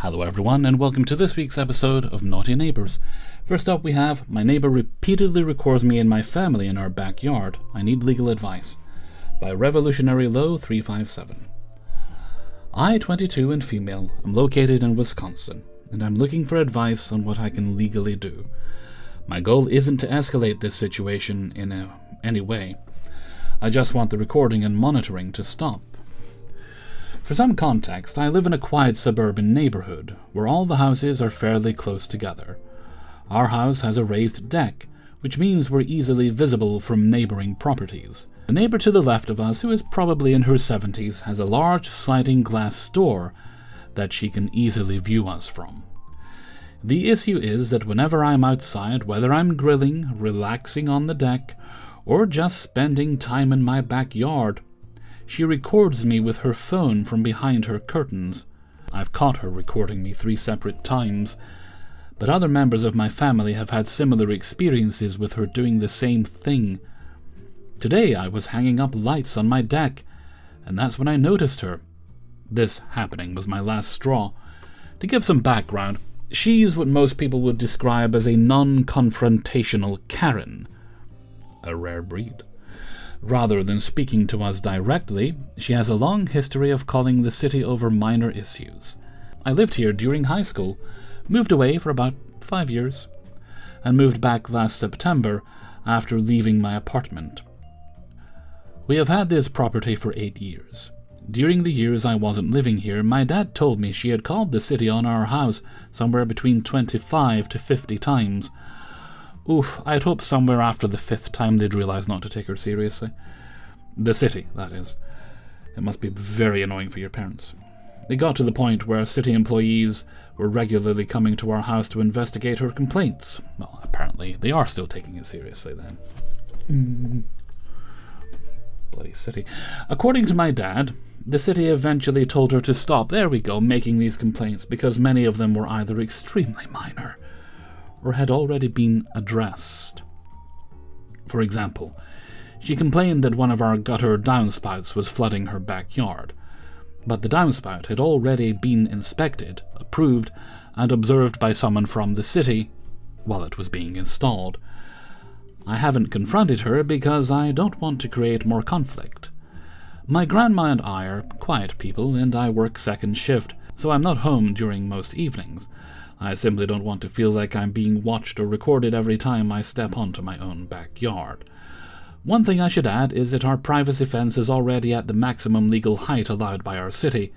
Hello everyone, and welcome to this week's episode of Naughty Neighbours. First up we have, my neighbour repeatedly records me and my family in our backyard. I need legal advice. By Revolutionary Low 357. I, 22 and female, am located in Wisconsin, and I'm looking for advice on what I can legally do. My goal isn't to escalate this situation in any way. I just want the recording and monitoring to stop. For some context, I live in a quiet suburban neighborhood, where all the houses are fairly close together. Our house has a raised deck, which means we're easily visible from neighboring properties. The neighbor to the left of us, who is probably in her 70s, has a large sliding glass door that she can easily view us from. The issue is that whenever I'm outside, whether I'm grilling, relaxing on the deck, or just spending time in my backyard, she records me with her phone from behind her curtains. I've caught her recording me 3 separate times, but other members of my family have had similar experiences with her doing the same thing. Today I was hanging up lights on my deck, and that's when I noticed her. This happening was my last straw. To give some background, she's what most people would describe as a non-confrontational Karen, a rare breed. Rather than speaking to us directly, she has a long history of calling the city over minor issues. I lived here during high school, moved away for about 5 years, and moved back last September after leaving my apartment. We have had this property for 8 years. During the years I wasn't living here, my dad told me she had called the city on our house somewhere between 25 to 50 times. Oof, I'd hope somewhere after the 5th time they'd realise not to take her seriously. The city, that is. It must be very annoying for your parents. It got to the point where city employees were regularly coming to our house to investigate her complaints. Well, apparently they are still taking it seriously then. Bloody city. According to my dad, the city eventually told her to stop, there we go, making these complaints because many of them were either extremely minor or had already been addressed. For example, she complained that one of our gutter downspouts was flooding her backyard, but the downspout had already been inspected, approved, and observed by someone from the city while it was being installed. I haven't confronted her because I don't want to create more conflict. My grandma and I are quiet people, and I work second shift, so I'm not home during most evenings. I simply don't want to feel like I'm being watched or recorded every time I step onto my own backyard. One thing I should add is that our privacy fence is already at the maximum legal height allowed by our city,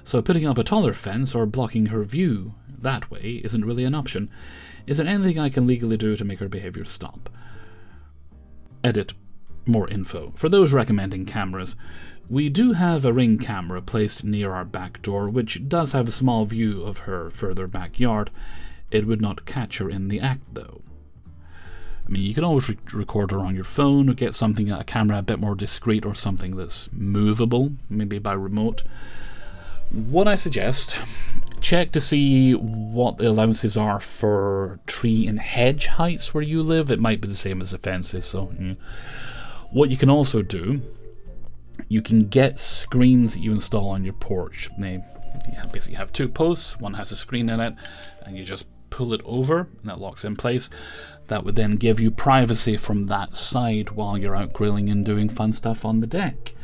so putting up a taller fence or blocking her view that way isn't really an option. Is there anything I can legally do to make her behavior stop? Edit. More info. For those recommending cameras, we do have a Ring camera placed near our back door, which does have a small view of her further backyard. It would not catch her in the act, though. I mean, you can always record her on your phone or get something, a camera a bit more discreet or something that's movable, maybe by remote. What I suggest, check to see what the allowances are for tree and hedge heights where you live. It might be the same as the fences, so yeah. What you can also do, you can get screens that you install on your porch. They basically have 2 posts, one has a screen in it, and you just pull it over and that locks in place. That would then give you privacy from that side while you're out grilling and doing fun stuff on the deck.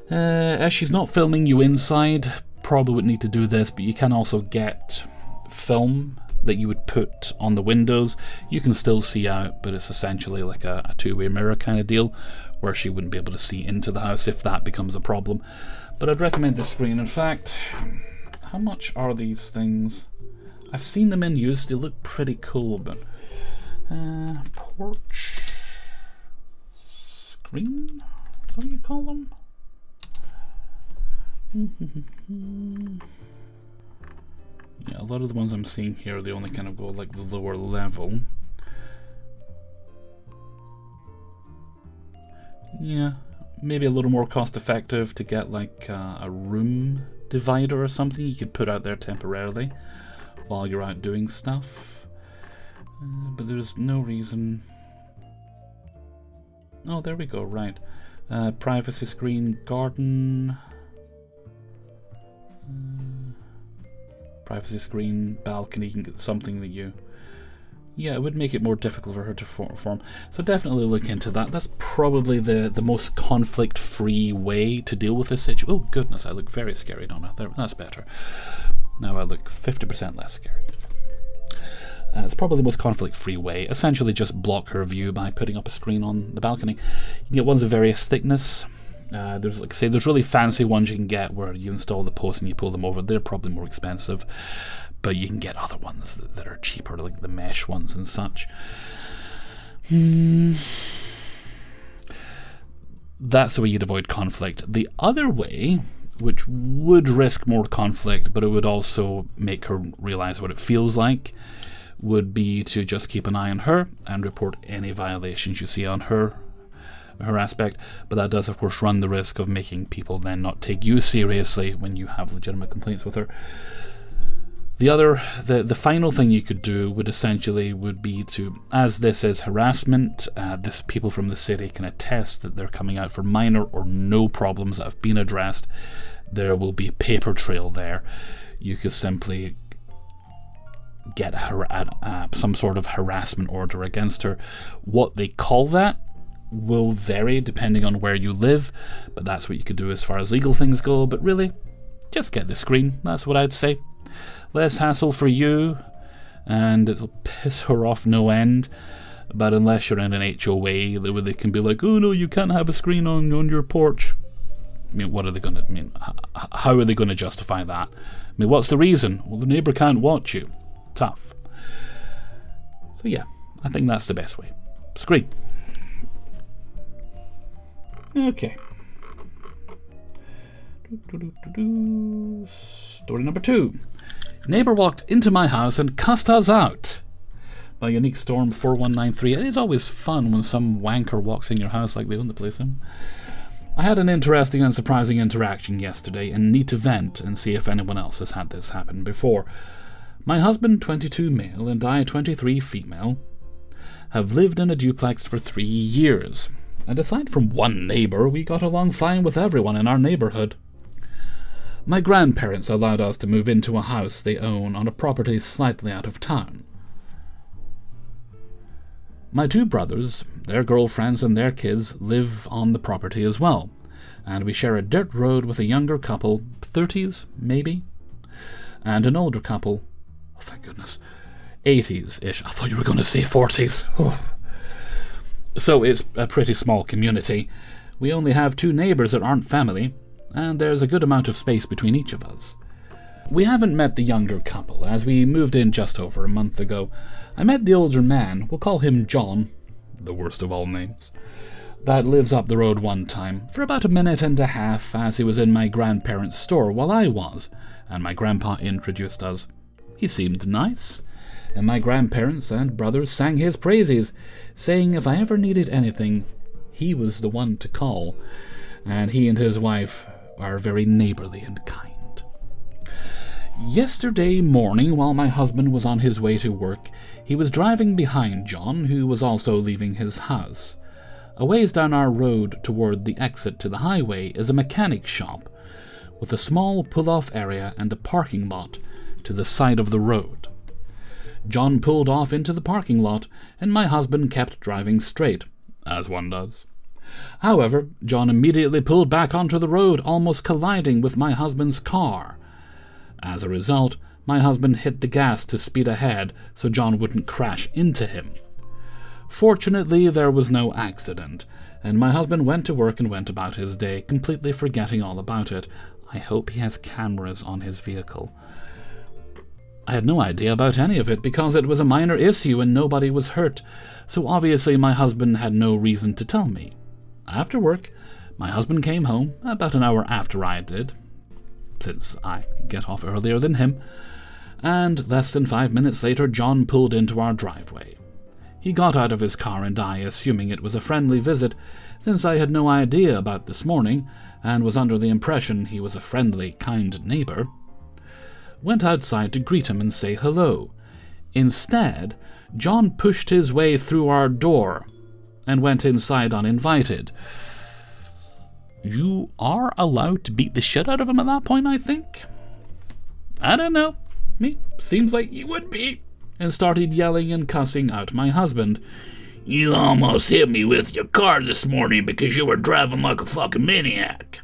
As she's not filming you inside, probably would need to do this, but you can also get film that you would put on the windows. You can still see out, but it's essentially like a 2-way mirror kind of deal, where she wouldn't be able to see into the house if that becomes a problem. But I'd recommend this screen. In fact, how much are these things? I've seen them in use, they look pretty cool, but porch screen? Is that what you call them? Yeah, a lot of the ones I'm seeing here, they only kind of go like the lower level. Yeah, maybe a little more cost effective to get like a room divider or something you could put out there temporarily while you're out doing stuff. But there's no reason. Oh, there we go, right. Privacy screen, garden. privacy screen, balcony, something that you... Yeah, it would make it more difficult for her to form. So definitely look into that. That's probably the most conflict-free way to deal with this situation. Oh, goodness, I look very scary, don't I? That's better. Now I look 50% less scary. It's probably the most conflict-free way. Essentially just block her view by putting up a screen on the balcony. You can get ones of various thickness. There's, like I say, there's really fancy ones you can get where you install the posts and you pull them over. They're probably more expensive. But you can get other ones that are cheaper, like the mesh ones and such. That's the way you'd avoid conflict. The other way, which would risk more conflict, but it would also make her realize what it feels like, would be to just keep an eye on her and report any violations you see on her aspect. But that does, of course, run the risk of making people then not take you seriously when you have legitimate complaints with her. The final thing you could do would be to, as this is harassment, this people from the city can attest that they're coming out for minor or no problems that have been addressed. There will be a paper trail there. You could simply get some sort of harassment order against her. What they call that will vary depending on where you live, but that's what you could do as far as legal things go. But really, just get the screen. That's what I'd say. Less hassle for you, and it'll piss her off no end. But unless you're in an HOA, where they can be like, oh no, you can't have a screen on your porch. I mean, what are they going to... I mean, how are they going to justify that? I mean, what's the reason? Well, the neighbour can't watch you. Tough. So yeah, I think that's the best way. Screen. Okay. Story number 2. Neighbour walked into my house and cussed us out. By Unique Storm 4193. It is always fun when some wanker walks in your house like they own the place. I had an interesting and surprising interaction yesterday and need to vent and see if anyone else has had this happen before. My husband, 22 male, and I, 23 female, have lived in a duplex for 3 years. And aside from one neighbour, we got along fine with everyone in our neighbourhood. My grandparents allowed us to move into a house they own on a property slightly out of town. My 2 brothers, their girlfriends and their kids live on the property as well, and we share a dirt road with a younger couple, 30s maybe, and an older couple, oh thank goodness, 80s-ish. I thought you were going to say 40s. Oh. So it's a pretty small community. We only have 2 neighbours that aren't family, and there's a good amount of space between each of us. We haven't met the younger couple, as we moved in just over a month ago. I met the older man, we'll call him John, the worst of all names, that lives up the road one time, for about a minute and a half, as he was in my grandparents' store while I was, and my grandpa introduced us. He seemed nice, and my grandparents and brothers sang his praises, saying if I ever needed anything, he was the one to call, and he and his wife are very neighbourly and kind. Yesterday morning, while my husband was on his way to work, he was driving behind John, who was also leaving his house. A ways down our road toward the exit to the highway is a mechanic shop, with a small pull-off area and a parking lot to the side of the road. John pulled off into the parking lot, and my husband kept driving straight, as one does. However, John immediately pulled back onto the road, almost colliding with my husband's car. As a result, my husband hit the gas to speed ahead so John wouldn't crash into him. Fortunately, there was no accident, and my husband went to work and went about his day, completely forgetting all about it. I hope he has cameras on his vehicle. I had no idea about any of it because it was a minor issue and nobody was hurt, so obviously my husband had no reason to tell me. After work, my husband came home about an hour after I did, since I get off earlier than him, and less than 5 minutes later John pulled into our driveway. He got out of his car and I, assuming it was a friendly visit, since I had no idea about this morning, and was under the impression he was a friendly, kind neighbour, went outside to greet him and say hello. Instead, John pushed his way through our door and went inside uninvited. You are allowed to beat the shit out of him at that point, I think. I don't know. Me, seems like you would be, and started yelling and cussing out my husband. You almost hit me with your car this morning because you were driving like a fucking maniac.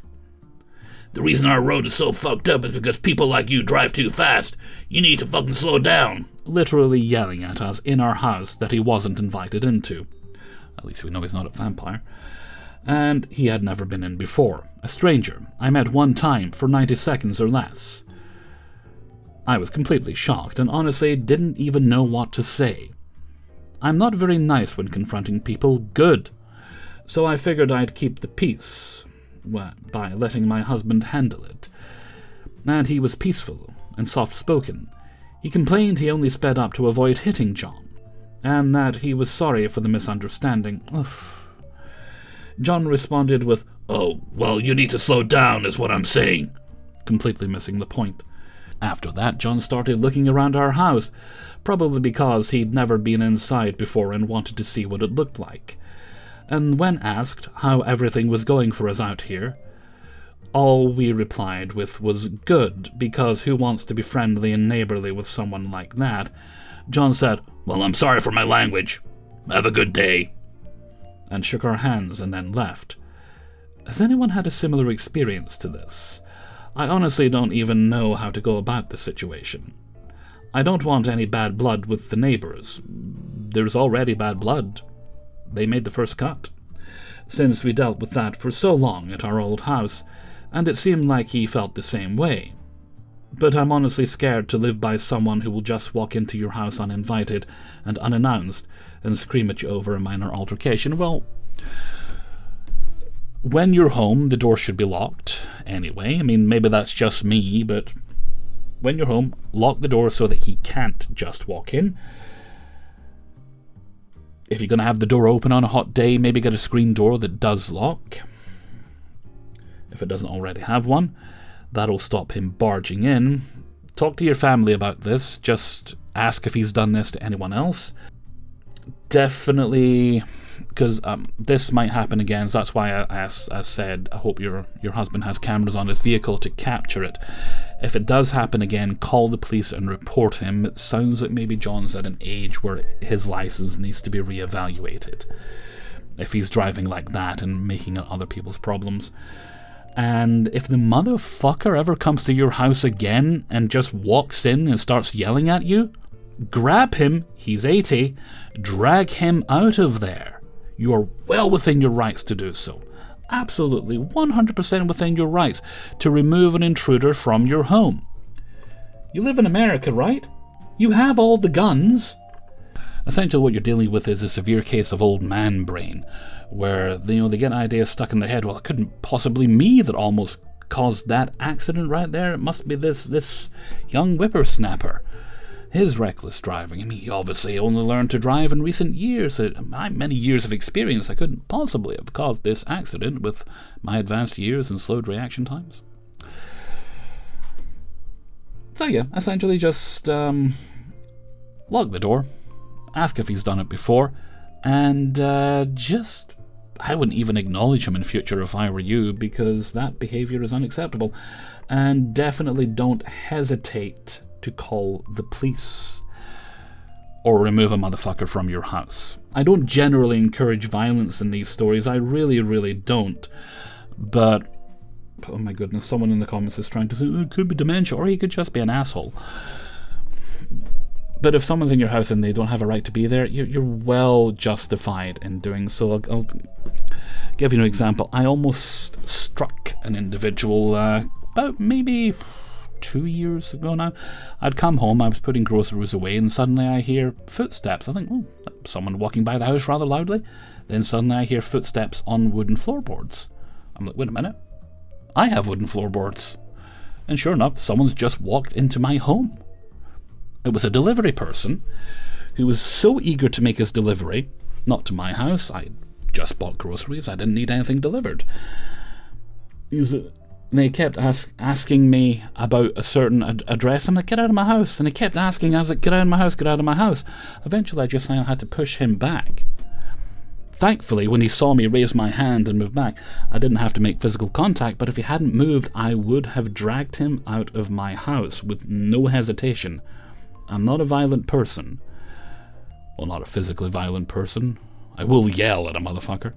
The reason our road is so fucked up is because people like you drive too fast. You need to fucking slow down. Literally yelling at us in our house that he wasn't invited into. At least we know he's not a vampire. And he had never been in before. A stranger I met one time for 90 seconds or less. I was completely shocked and honestly didn't even know what to say. I'm not very nice when confronting people good, so I figured I'd keep the peace by letting my husband handle it. And he was peaceful and soft-spoken. He complained he only sped up to avoid hitting John, and that he was sorry for the misunderstanding. Oof. John responded with, "Oh, well, you need to slow down is what I'm saying," completely missing the point. After that, John started looking around our house, probably because he'd never been inside before and wanted to see what it looked like. And when asked how everything was going for us out here, all we replied with was good, because who wants to be friendly and neighborly with someone like that? John said, "Well, I'm sorry for my language. Have a good day," and shook our hands and then left. Has anyone had a similar experience to this? I honestly don't even know how to go about the situation. I don't want any bad blood with the neighbours. There's already bad blood. They made the first cut, since we dealt with that for so long at our old house, and it seemed like he felt the same way. But I'm honestly scared to live by someone who will just walk into your house uninvited and unannounced and scream at you over a minor altercation. Well, when you're home, the door should be locked anyway. I mean, maybe that's just me, but when you're home, lock the door so that he can't just walk in. If you're going to have the door open on a hot day, maybe get a screen door that does lock. If it doesn't already have one, that'll stop him barging in. Talk to your family about this. Just ask if he's done this to anyone else. Definitely, because this might happen again, so that's why I said I hope your husband has cameras on his vehicle to capture it. If it does happen again, call the police and report him. It sounds like maybe John's at an age where his license needs to be reevaluated if he's driving like that and making other people's problems. And if the motherfucker ever comes to your house again and just walks in and starts yelling at you, grab him, he's 80, drag him out of there. You are well within your rights to do so. Absolutely 100% within your rights to remove an intruder from your home. You live in America, right? You have all the guns. Essentially what you're dealing with is a severe case of old man brain, where they get ideas stuck in their head. Well, it couldn't possibly me that almost caused that accident right there. It must be this young whippersnapper. His reckless driving. I mean, he obviously only learned to drive in recent years. My many years of experience, I couldn't possibly have caused this accident with my advanced years and slowed reaction times. So yeah, essentially just lock the door, ask if he's done it before, and I wouldn't even acknowledge him in future if I were you, because that behavior is unacceptable. And definitely don't hesitate to call the police or remove a motherfucker from your house. I don't generally encourage violence in these stories. I really, really don't. But, oh my goodness, someone in the comments is trying to say, it could be dementia, or he could just be an asshole. But if someone's in your house and they don't have a right to be there, you're well justified in doing so. I'll give you an example. I almost struck an individual about maybe 2 years ago now. I'd come home, I was putting groceries away, and suddenly I hear footsteps. I think, someone walking by the house rather loudly. Then suddenly I hear footsteps on wooden floorboards. I'm like, wait a minute. I have wooden floorboards. And sure enough, someone's just walked into my home. It was a delivery person who was so eager to make his delivery, not to my house. I just bought groceries. I didn't need anything delivered. They kept asking me about a certain address. I'm like, get out of my house. And he kept asking. I was like, get out of my house, get out of my house. Eventually, I just had to push him back. Thankfully, when he saw me raise my hand and move back, I didn't have to make physical contact, but if he hadn't moved, I would have dragged him out of my house with no hesitation. I'm not a violent person. Well, not a physically violent person. I will yell at a motherfucker.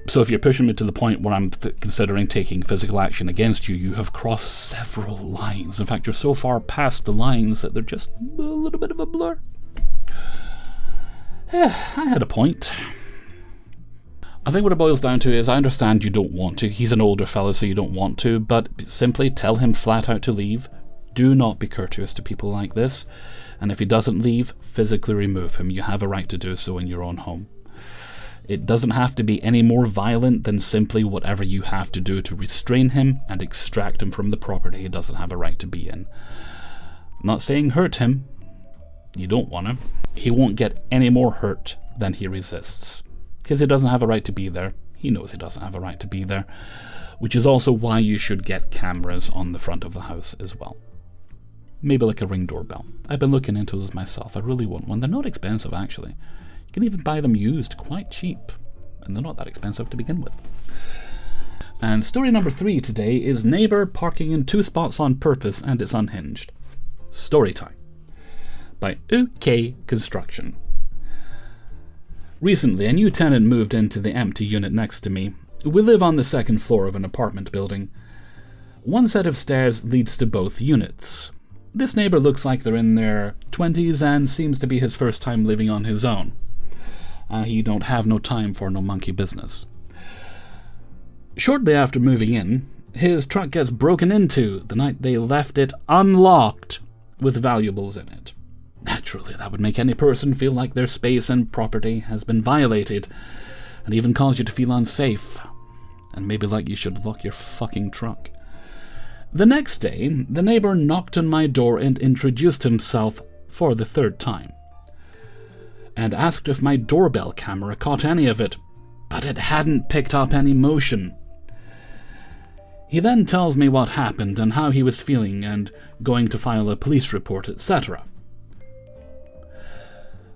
So if you're pushing me to the point where I'm considering taking physical action against you, you have crossed several lines. In fact, you're so far past the lines that they're just a little bit of a blur. Yeah, I had a point. I think what it boils down to is I understand you don't want to. He's an older fellow, so you don't want to, but simply tell him flat out to leave. Do not be courteous to people like this. And if he doesn't leave, physically remove him. You have a right to do so in your own home. It doesn't have to be any more violent than simply whatever you have to do to restrain him and extract him from the property he doesn't have a right to be in. I'm not saying hurt him. You don't want him. He won't get any more hurt than he resists. Because he doesn't have a right to be there. He knows he doesn't have a right to be there. Which is also why you should get cameras on the front of the house as well. Maybe like a Ring doorbell. I've been looking into those myself. I really want one. They're not expensive, actually. You can even buy them used quite cheap. And they're not that expensive to begin with. And story number 3 today is neighbour parking in 2 spots on purpose and it's unhinged. Story time. By OK Construction. Recently, a new tenant moved into the empty unit next to me. We live on the 2nd floor of an apartment building. One set of stairs leads to both units. This neighbour looks like they're in their 20s and seems to be his first time living on his own. He don't have no time for no monkey business. Shortly after moving in, his truck gets broken into the night they left it unlocked with valuables in it. Naturally, that would make any person feel like their space and property has been violated, and even cause you to feel unsafe, and maybe like you should lock your fucking truck. The next day, the neighbour knocked on my door and introduced himself for the 3rd time, and asked if my doorbell camera caught any of it, but it hadn't picked up any motion. He then tells me what happened and how he was feeling and going to file a police report, etc.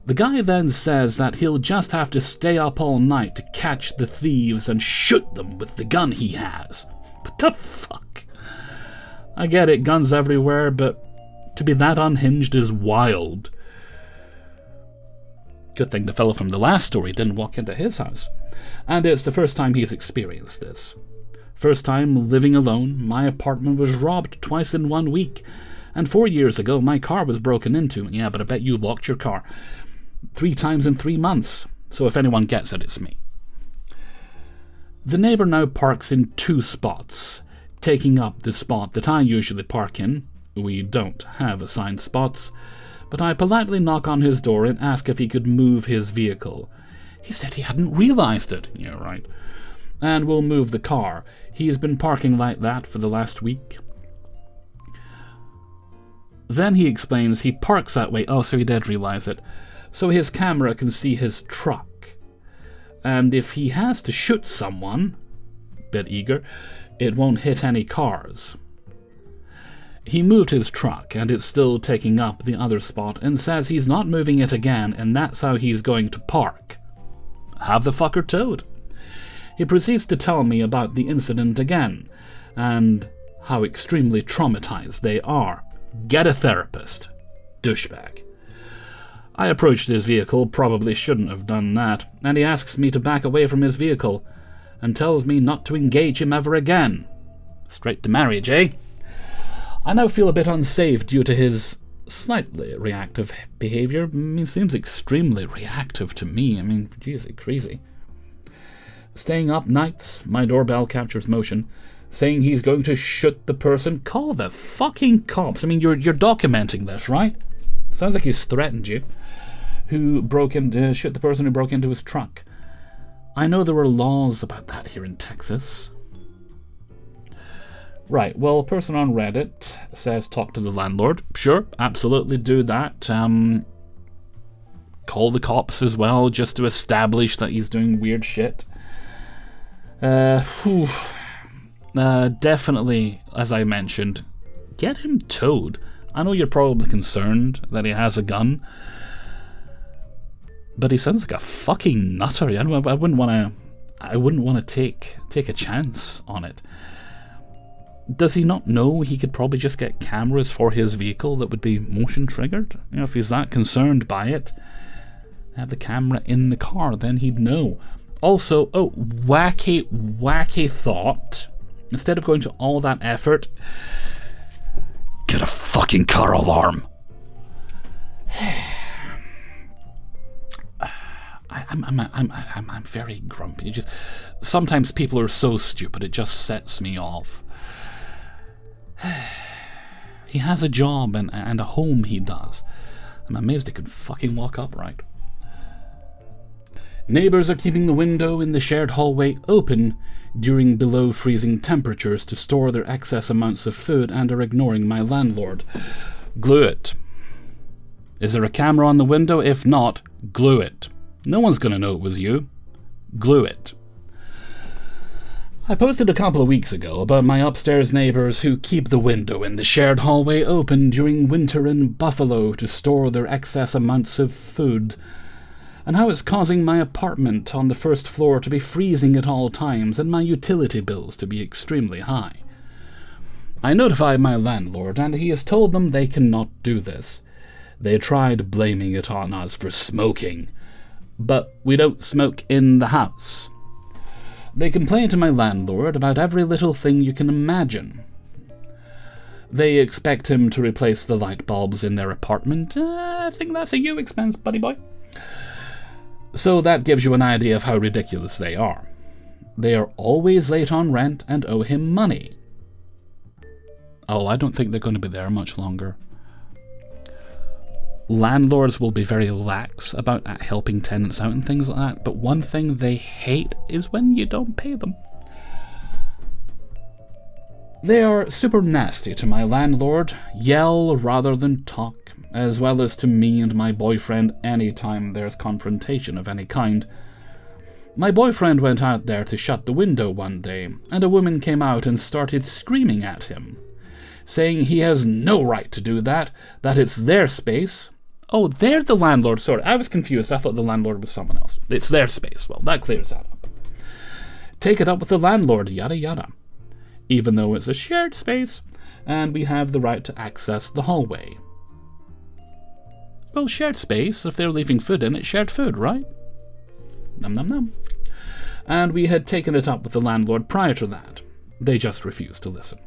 The guy then says that he'll just have to stay up all night to catch the thieves and shoot them with the gun he has. What the fuck? I get it, guns everywhere, but to be that unhinged is wild. Good thing the fellow from the last story didn't walk into his house. And it's the first time he's experienced this. First time living alone, my apartment was robbed twice in 1 week. And 4 years ago, my car was broken into. Yeah, but I bet you locked your car 3 times in 3 months. So if anyone gets it, it's me. The neighbour now parks in 2 spots, taking up the spot that I usually park in. We don't have assigned spots, but I politely knock on his door and ask if he could move his vehicle. He said he hadn't realised it. Yeah, right. And we'll move the car. He has been parking like that for the last week. Then he explains he parks that way. Oh, so he did realise it. So his camera can see his truck. And if he has to shoot someone, bit eager, it won't hit any cars. He moved his truck, and it's still taking up the other spot, and says he's not moving it again, and that's how he's going to park. Have the fucker towed. He proceeds to tell me about the incident again, and how extremely traumatized they are. Get a therapist. Douchebag. I approached his vehicle, probably shouldn't have done that, and he asks me to back away from his vehicle, and tells me not to engage him ever again. Straight to marriage, eh? I now feel a bit unsafe due to his slightly reactive behaviour. I mean, it seems extremely reactive to me. I mean, geez, crazy. Staying up nights, my doorbell captures motion, saying he's going to shoot the person. Call the fucking cops. I mean, you're documenting this, right? Sounds like he's threatened you. Shoot the person who broke into his truck. I know there were laws about that here in Texas. Right, well, a person on Reddit says talk to the landlord. Sure, absolutely do that. Call the cops as well, just to establish that he's doing weird shit. Definitely, as I mentioned, get him towed. I know you're probably concerned that he has a gun. But he sounds like a fucking nutter. I wouldn't want to take a chance on it. Does he not know he could probably just get cameras for his vehicle that would be motion triggered? If he's that concerned by it, have the camera in the car, then he'd know. Also, wacky thought. Instead of going to all that effort, get a fucking car alarm. I'm very grumpy. Sometimes people are so stupid, it just sets me off. He has a job and a home he does. I'm amazed he can fucking walk upright. Neighbours are keeping the window in the shared hallway open during below freezing temperatures to store their excess amounts of food and are ignoring my landlord. Glue it. Is there a camera on the window? If not, glue it. No one's going to know it was you. Glue it. I posted a couple of weeks ago about my upstairs neighbours who keep the window in the shared hallway open during winter in Buffalo to store their excess amounts of food, and how it's causing my apartment on the first floor to be freezing at all times and my utility bills to be extremely high. I notified my landlord, and he has told them they cannot do this. They tried blaming it on us for smoking, but we don't smoke in the house. They complain to my landlord about every little thing you can imagine. They expect him to replace the light bulbs in their apartment. I think that's a you expense, buddy boy. So that gives you an idea of how ridiculous they are. They are always late on rent and owe him money. Oh, I don't think they're going to be there much longer. Landlords will be very lax about helping tenants out and things like that, but one thing they hate is when you don't pay them. They are super nasty to my landlord, yell rather than talk, as well as to me and my boyfriend anytime there's confrontation of any kind. My boyfriend went out there to shut the window one day, and a woman came out and started screaming at him, saying he has no right to do that it's their space. Oh, they're the landlord. Sorry, I was confused. I thought the landlord was someone else. It's their space. Well, that clears that up. Take it up with the landlord, yada yada. Even though it's a shared space, and we have the right to access the hallway. Well, shared space, if they're leaving food in it, shared food, right? Num num num. And we had taken it up with the landlord prior to that. They just refused to listen.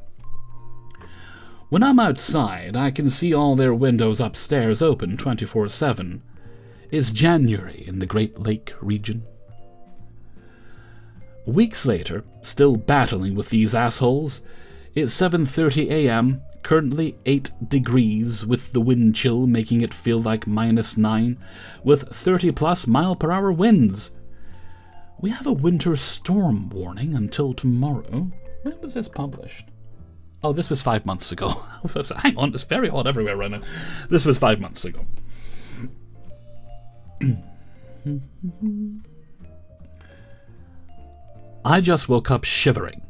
When I'm outside, I can see all their windows upstairs open 24/7. It's January in the Great Lake region. Weeks later, still battling with these assholes, it's 7:30 a.m., currently 8 degrees, with the wind chill making it feel like -9, with 30+ mile-per-hour winds. We have a winter storm warning until tomorrow. When was this published? Oh, this was 5 months ago. Hang on, it's very hot everywhere right now. This was 5 months ago. I just woke up shivering.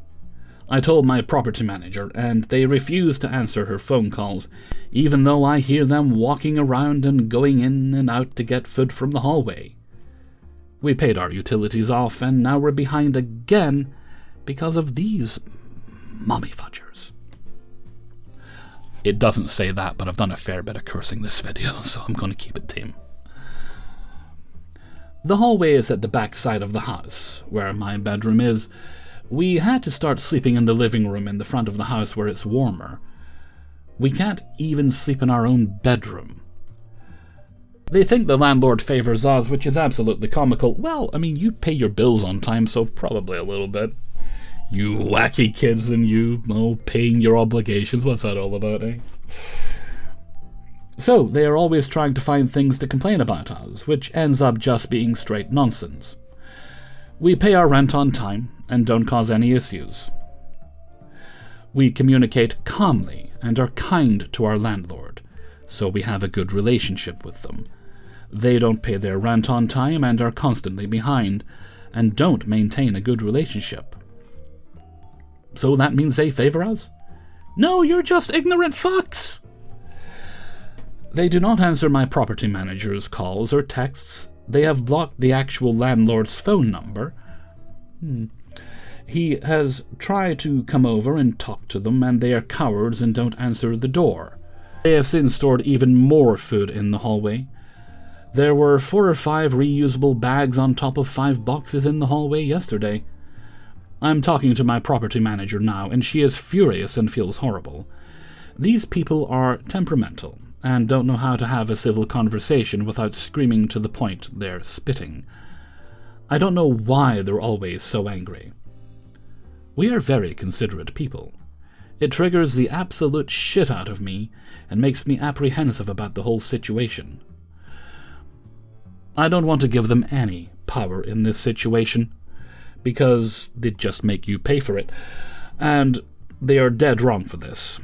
I told my property manager, and they refused to answer her phone calls, even though I hear them walking around and going in and out to get food from the hallway. We paid our utilities off, and now we're behind again because of these mommy fudgers. It doesn't say that, but I've done a fair bit of cursing this video, so I'm going to keep it tame. The hallway is at the back side of the house, where my bedroom is. We had to start sleeping in the living room in the front of the house where it's warmer. We can't even sleep in our own bedroom. They think the landlord favours us, which is absolutely comical. Well, I mean, you pay your bills on time, so probably a little bit. You wacky kids and you, paying your obligations, what's that all about, eh? So, they are always trying to find things to complain about us, which ends up just being straight nonsense. We pay our rent on time and don't cause any issues. We communicate calmly and are kind to our landlord, so we have a good relationship with them. They don't pay their rent on time and are constantly behind, and don't maintain a good relationship. So that means they favour us? No, you're just ignorant fucks! They do not answer my property manager's calls or texts. They have blocked the actual landlord's phone number. He has tried to come over and talk to them, and they are cowards and don't answer the door. They have since stored even more food in the hallway. There were 4 or 5 reusable bags on top of 5 boxes in the hallway yesterday. I'm talking to my property manager now, and she is furious and feels horrible. These people are temperamental and don't know how to have a civil conversation without screaming to the point they're spitting. I don't know why they're always so angry. We are very considerate people. It triggers the absolute shit out of me and makes me apprehensive about the whole situation. I don't want to give them any power in this situation, because they'd just make you pay for it, and they are dead wrong for this.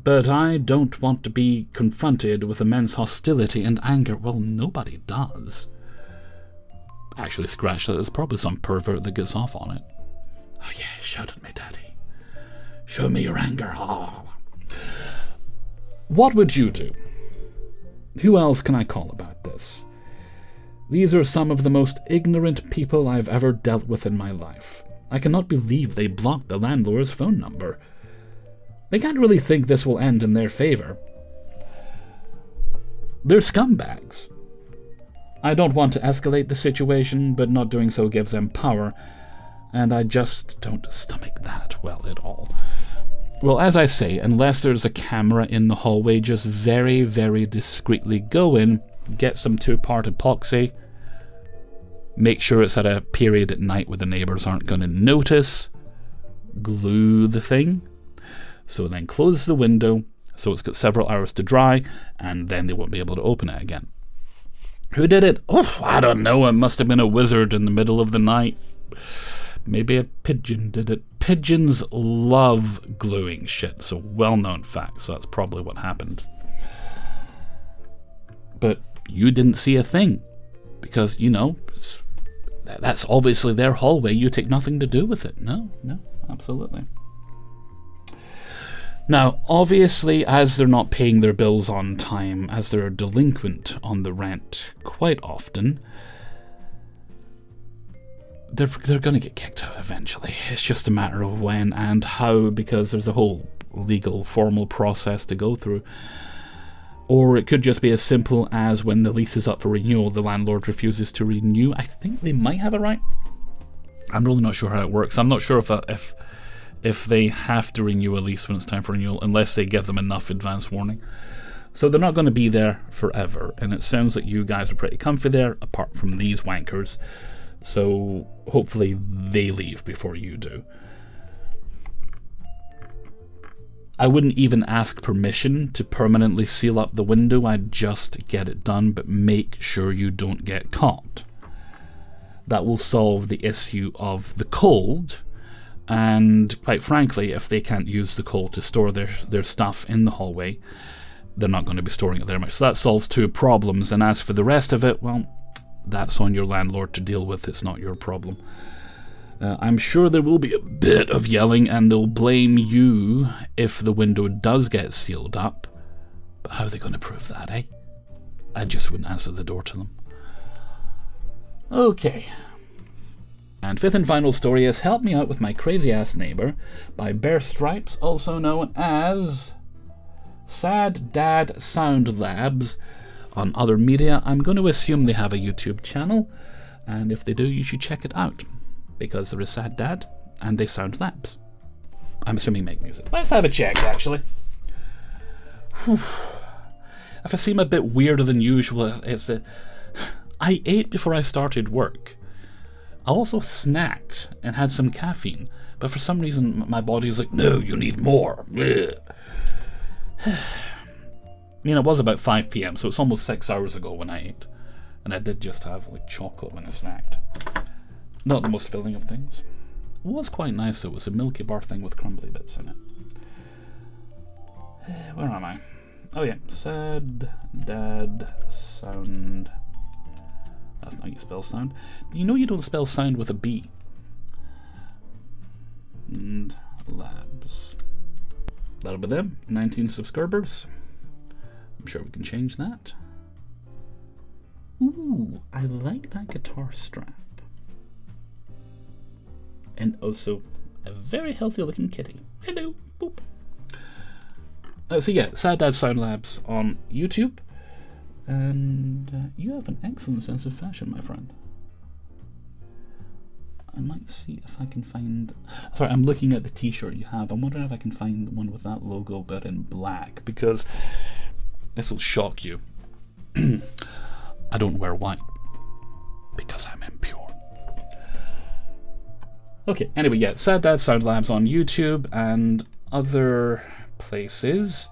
But I don't want to be confronted with immense hostility and anger. Well, nobody does. Actually, scratch that. There's probably some pervert that gets off on it. Oh yeah, shout at me, Daddy. Show me your anger. Oh. What would you do? Who else can I call about this? These are some of the most ignorant people I've ever dealt with in my life. I cannot believe they blocked the landlord's phone number. They can't really think this will end in their favor. They're scumbags. I don't want to escalate the situation, but not doing so gives them power, and I just don't stomach that well at all. Well, as I say, unless there's a camera in the hallway, just very, very discreetly go in, get some 2-part epoxy, make sure it's at a period at night where the neighbours aren't going to notice, glue the thing, so then close the window so it's got several hours to dry, and then they won't be able to open it again. Who did it? Oh, I don't know. It must have been a wizard in the middle of the night. Maybe a pigeon did it. Pigeons love gluing shit. It's a well-known fact, so that's probably what happened. But you didn't see a thing, because, you know, that's obviously their hallway. You take nothing to do with it. No, absolutely. Now, obviously, as they're not paying their bills on time, as they're delinquent on the rent quite often, they're going to get kicked out eventually. It's just a matter of when and how, because there's a whole legal, formal process to go through. Or it could just be as simple as when the lease is up for renewal, the landlord refuses to renew. I think they might have a right. I'm really not sure how it works. I'm not sure if they have to renew a lease when it's time for renewal, unless they give them enough advance warning. So they're not going to be there forever, and it sounds like you guys are pretty comfy there, apart from these wankers. So hopefully they leave before you do. I wouldn't even ask permission to permanently seal up the window. I'd just get it done, but make sure you don't get caught. That will solve the issue of the cold. And quite frankly, if they can't use the coal to store their stuff in the hallway, they're not going to be storing it there much. So that solves 2 problems. And as for the rest of it, well, that's on your landlord to deal with. It's not your problem. I'm sure there will be a bit of yelling, and they'll blame you if the window does get sealed up. But how are they going to prove that, eh? I just wouldn't answer the door to them. Okay. And 5th and final story is Help Me Out with My Crazy Ass Neighbour by Bear Stripes, also known as Sad Dad Sound Labs on other media. I'm going to assume they have a YouTube channel, and if they do, you should check it out, because there is Sad Dad and they sound labs. I'm assuming make music. Let's have a check, actually. Whew. If I seem a bit weirder than usual, it's that I ate before I started work. I also snacked and had some caffeine, but for some reason my body's like, no, you need more. I mean, it was about 5 p.m, so it's almost 6 hours ago when I ate. And I did just have like chocolate when I snacked. Not the most filling of things. It was quite nice though. It was a Milky Bar thing with crumbly bits in it. Where am I? Oh yeah, Sad Dad Sound. That's not how you spell sound. You know you don't spell sound with a B. And labs. That'll be them. 19 subscribers. I'm sure we can change that. Ooh, I like that guitar strap. And also a very healthy looking kitty. Hello, boop. So yeah, Sad Dad Sound Labs on YouTube. And you have an excellent sense of fashion, my friend. I might see if I can find... Sorry, I'm looking at the t-shirt you have. I'm wondering if I can find one with that logo but in black, because this will shock you. I don't wear white because I'm impure. Okay, anyway, yeah, Sad Dad Sound Labs on YouTube and other places,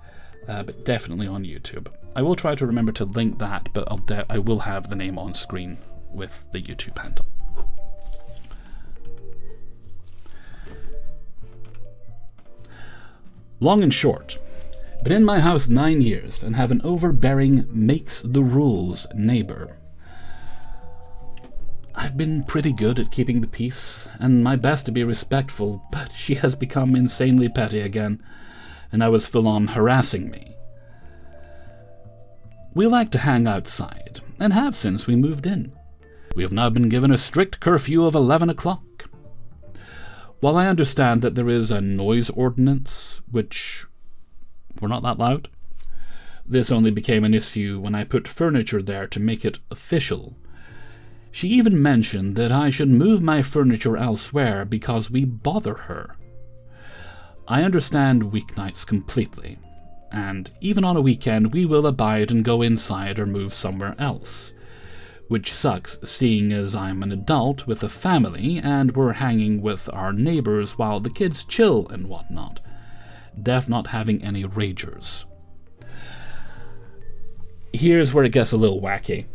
but definitely on YouTube. I will try to remember to link that, but I will have the name on screen with the YouTube handle. Long and short, been in my house 9 years and have an overbearing, makes the rules neighbour. I've been pretty good at keeping the peace, and my best to be respectful, but she has become insanely petty again, and I was full on harassing me. We like to hang outside, and have since we moved in. We have now been given a strict curfew of 11 o'clock. While I understand that there is a noise ordinance, which we're not that loud, this only became an issue when I put furniture there to make it official. She even mentioned that I should move my furniture elsewhere because we bother her. I understand weeknights completely, and even on a weekend we will abide and go inside or move somewhere else. Which sucks, seeing as I'm an adult with a family and we're hanging with our neighbours while the kids chill and whatnot. Def not having any ragers. Here's where it gets a little wacky.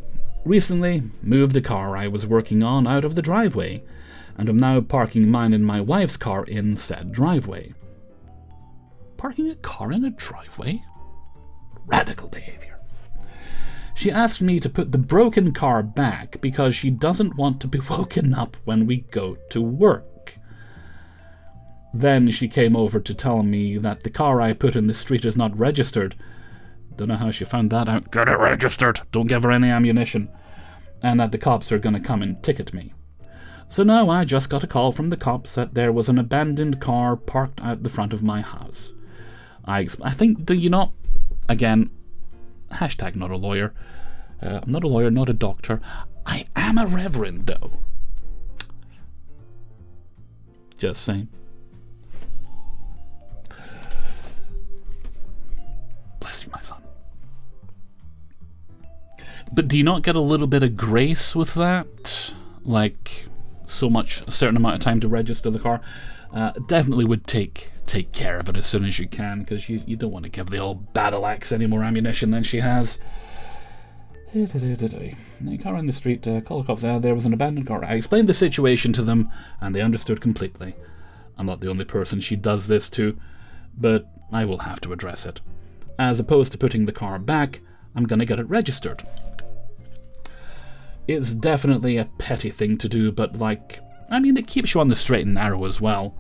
Recently, moved a car I was working on out of the driveway, and am now parking mine and my wife's car in said driveway. Parking a car in a driveway? Radical behaviour. She asked me to put the broken car back because she doesn't want to be woken up when we go to work. Then she came over to tell me that the car I put in the street is not registered. Don't know how she found that out. Get it registered! Don't give her any ammunition. And that the cops are going to come and ticket me. So now I just got a call from the cops that there was an abandoned car parked out the front of my house. I think, do you not? Again, hashtag not a lawyer. I'm not a lawyer, not a doctor. I am a reverend, though. Just saying. Bless you, my son. But do you not get a little bit of grace with that? Like, so much, a certain amount of time to register the car? Definitely would take care of it as soon as you can, because you don't want to give the old battle axe any more ammunition than she has. A car on the street, call the cops. There was an abandoned car. I explained the situation to them, and they understood completely. I'm not the only person she does this to, but I will have to address it. As opposed to putting the car back, I'm gonna get it registered. It's definitely a petty thing to do, but it keeps you on the straight and narrow as well.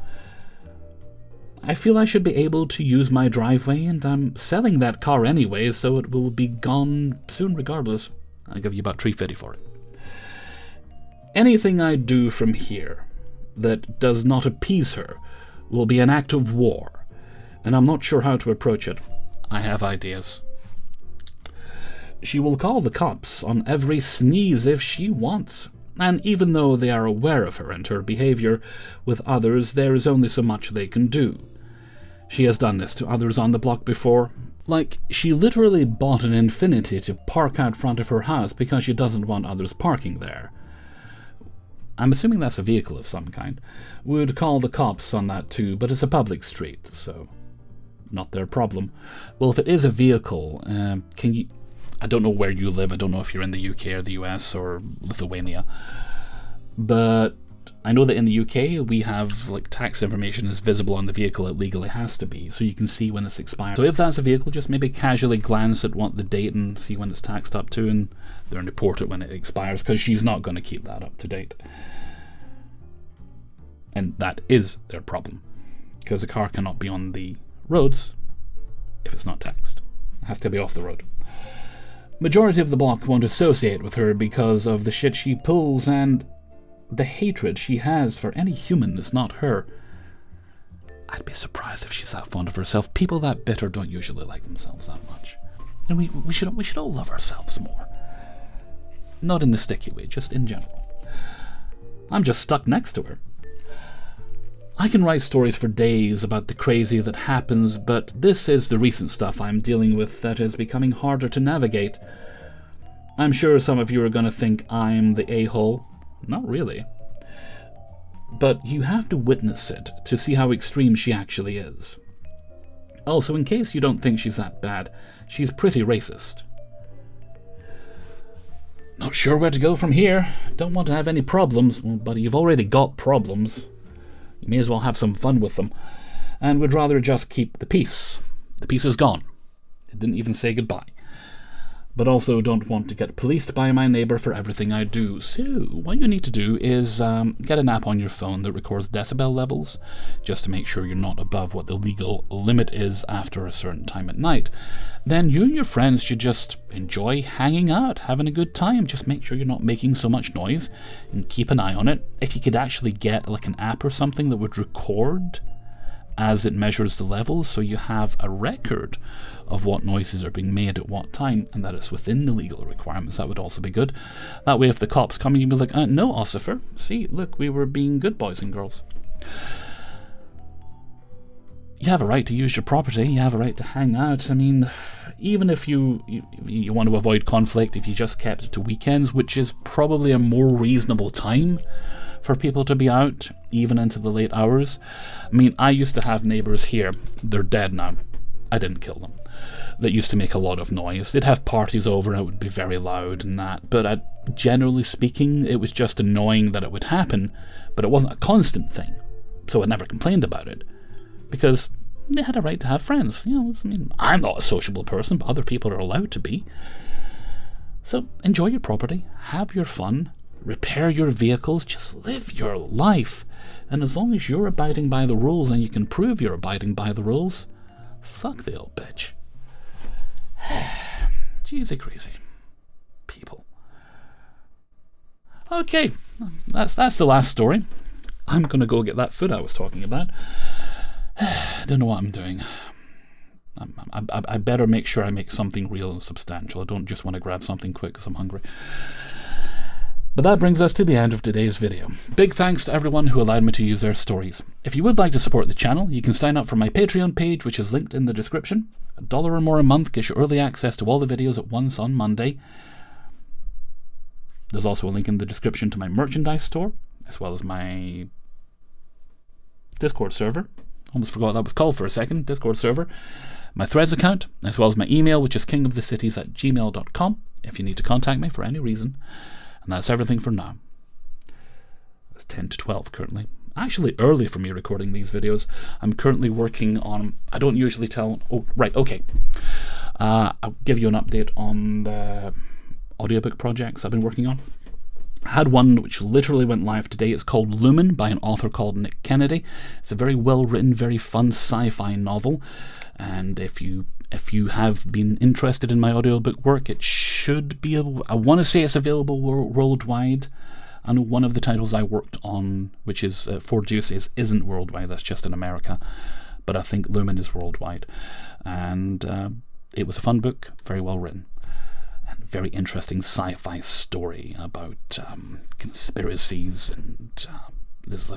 I feel I should be able to use my driveway, and I'm selling that car anyway, so it will be gone soon regardless. I'll give you about $350 for it. Anything I do from here that does not appease her will be an act of war, and I'm not sure how to approach it. I have ideas. She will call the cops on every sneeze if she wants. And even though they are aware of her and her behaviour with others, there is only so much they can do. She has done this to others on the block before. She literally bought an Infiniti to park out front of her house because she doesn't want others parking there. I'm assuming that's a vehicle of some kind. Would call the cops on that too, but it's a public street, so not their problem. Well, if it is a vehicle, can you... I don't know where you live. I don't know if you're in the UK or the US or Lithuania. But I know that in the UK we have tax information is visible on the vehicle. It legally has to be, so you can see when it's expired. So if that's a vehicle, just maybe casually glance at what the date and see when it's taxed up to, and then report it when it expires, because she's not going to keep that up to date. And that is their problem, because a car cannot be on the roads if it's not taxed. It has to be off the road. Majority of the block won't associate with her because of the shit she pulls and the hatred she has for any human that's not her. I'd be surprised if she's that fond of herself. People that bitter don't usually like themselves that much. And we should all love ourselves more. Not in the sticky way, just in general. I'm just stuck next to her. I can write stories for days about the crazy that happens, but this is the recent stuff I'm dealing with that is becoming harder to navigate. I'm sure some of you are going to think I'm the a-hole. Not really. But you have to witness it to see how extreme she actually is. Also, in case you don't think she's that bad, she's pretty racist. Not sure where to go from here. Don't want to have any problems, but you've already got problems. You may as well have some fun with them. And would rather just keep the peace. The peace is gone. It didn't even say goodbye. But also don't want to get policed by my neighbour for everything I do. So, what you need to do is get an app on your phone that records decibel levels, just to make sure you're not above what the legal limit is after a certain time at night. Then you and your friends should just enjoy hanging out, having a good time. Just make sure you're not making so much noise, and keep an eye on it. If you could actually get like an app or something that would record as it measures the levels, so you have a record of what noises are being made at what time, and that it's within the legal requirements, that would also be good. That way if the cops come, you can be like, no, officer, see, look, we were being good boys and girls. You have a right to use your property, you have a right to hang out. I mean, even if you want to avoid conflict, if you just kept it to weekends, which is probably a more reasonable time for people to be out, even into the late hours. I mean, I used to have neighbours here, they're dead now, I didn't kill them, that used to make a lot of noise. They'd have parties over and it would be very loud and that, but generally speaking, it was just annoying that it would happen, but it wasn't a constant thing, so I never complained about it, because they had a right to have friends. You know, I mean, I'm not a sociable person, but other people are allowed to be. So enjoy your property, have your fun, repair your vehicles, just live your life. And as long as you're abiding by the rules and you can prove you're abiding by the rules, fuck the old bitch. Jeez, crazy people. Okay, that's the last story. I'm gonna go get that food I was talking about. I don't know what I'm doing. I better make sure I make something real and substantial. I don't just want to grab something quick because I'm hungry. But that brings us to the end of today's video. Big thanks to everyone who allowed me to use their stories. If you would like to support the channel, you can sign up for my Patreon page, which is linked in the description. $1 or more a month gives you early access to all the videos at once on Monday. There's also a link in the description to my merchandise store, as well as my Discord server. Almost forgot what that was called for a second. Discord server. My Threads account, as well as my email, which is kingofthecities@gmail.com, if you need to contact me for any reason. And that's everything for now. It's 10 to 12 currently. Actually early for me recording these videos. I'm currently working on... I don't usually tell... Oh, right, okay. I'll give you an update on the audiobook projects I've been working on. I had one which literally went live today. It's called Lumen by an author called Nick Kennedy. It's a very well written, very fun sci-fi novel. And if you have been interested in my audiobook work, it should be able... I want to say it's available worldwide. I know one of the titles I worked on, which is For Deuces, isn't worldwide. That's just in America. But I think Lumen is worldwide. And it was a fun book, very well written. And very interesting sci-fi story about conspiracies and... There's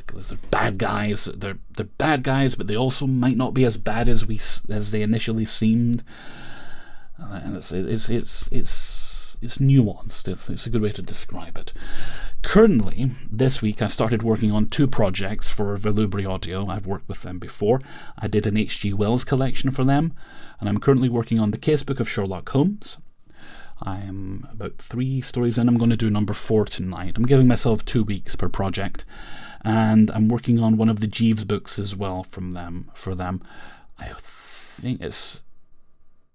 bad guys. They're bad guys, but they also might not be as bad as they initially seemed. And it's nuanced. It's a good way to describe it. Currently, this week I started working on 2 projects for Velubri Audio. I've worked with them before. I did an H.G. Wells collection for them, and I'm currently working on the Casebook of Sherlock Holmes. I'm about 3 stories in. I'm going to do number 4 tonight. I'm giving myself 2 weeks per project, and I'm working on one of the Jeeves books as well for them. I think is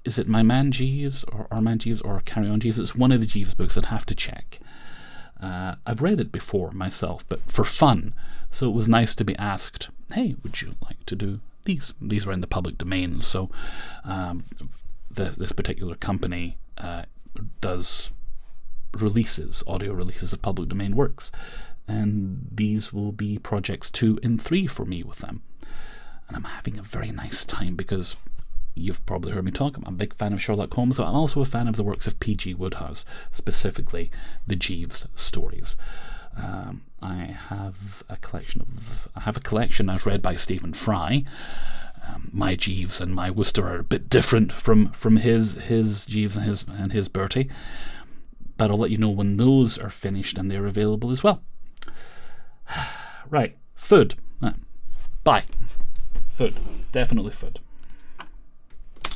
it My Man Jeeves or Our Man Jeeves or Carry On Jeeves? It's one of the Jeeves books. I'd have to check. I've read it before myself, but for fun. So it was nice to be asked, hey, would you like to do these? These were in the public domain, so this particular company does releases, audio releases of public domain works. And these will be projects 2 and 3 for me with them. And I'm having a very nice time because you've probably heard me talk. I'm a big fan of Sherlock Holmes, but I'm also a fan of the works of P.G. Wodehouse, specifically the Jeeves stories. I have a collection as read by Stephen Fry. My Jeeves and my Worcester are a bit different from his Jeeves and his Bertie, but I'll let you know when those are finished and they're available as well. Right, food. Bye. Food. Definitely food.